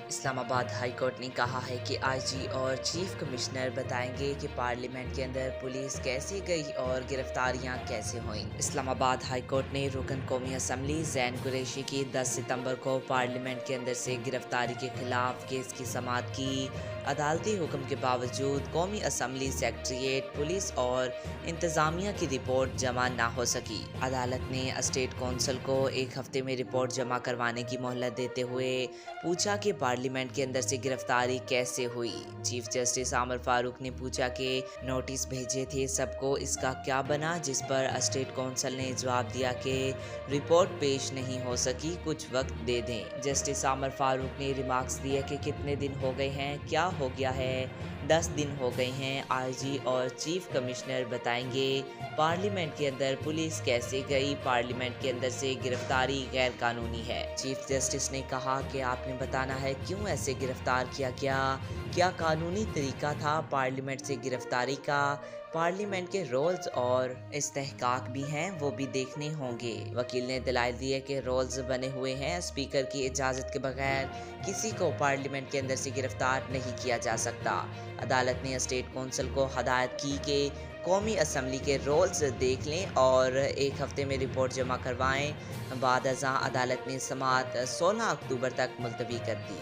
اسلام آباد high court نے کہا ہے کہ آئی جی اور چیف کمشنر بتائیں گے کہ پارلیمنٹ کے اندر پولیس کیسے گئی اور گرفتاریاں کیسے ہوئیں۔ اسلام آباد ہائی کورٹ نے رکن قومی اسمبلی زین قریشی کی 10 ستمبر کو پارلیمنٹ کے اندر سے گرفتاری کے خلاف کیس کی سماعت کی۔ عدالتی حکم کے باوجود قومی اسمبلی سیکریٹریٹ، پولیس اور انتظامیہ کی رپورٹ جمع نہ ہو سکی۔ عدالت نے اسٹیٹ کونسل کو ایک ہفتے میں رپورٹ جمع کروانے کی مہلت دیتے ہوئے پوچھا کہ پارلیمنٹ کے اندر سے گرفتاری کیسے ہوئی۔ چیف جسٹس عامر فاروق نے پوچھا کہ نوٹس بھیجے تھے سب کو، اس کا کیا بنا، جس پر اسٹیٹ کونسل نے جواب دیا کہ رپورٹ پیش نہیں ہو سکی، کچھ وقت دے دیں۔ جسٹس عامر فاروق نے ریمارکس دیے کہ کتنے دن ہو گئے ہیں، کیا ہو گیا ہے، 10 دن ہو گئے ہیں، آئی جی اور چیف کمشنر بتائیں گے پارلیمنٹ کے اندر پولیس کیسے گئی، پارلیمنٹ کے اندر سے گرفتاری غیر قانونی ہے۔ چیف جسٹس نے کہا کہ آپ نے بتانا ہے کیوں ایسے گرفتار کیا گیا، کیا قانونی طریقہ تھا پارلیمنٹ سے گرفتاری کا، پارلیمنٹ کے رولز اور استحقاق بھی ہیں، وہ بھی دیکھنے ہوں گے۔ وکیل نے دلائل دیے کہ رولز بنے ہوئے ہیں، اسپیکر کی اجازت کے بغیر کسی کو پارلیمنٹ کے اندر سے گرفتار نہیں کیا جا سکتا۔ عدالت نے اسٹیٹ کونسل کو ہدایت کی کہ قومی اسمبلی کے رولز دیکھ لیں اور ایک ہفتے میں رپورٹ جمع کروائیں۔ بعد ازاں عدالت نے سماعت 16 اکتوبر تک ملتوی کر دی۔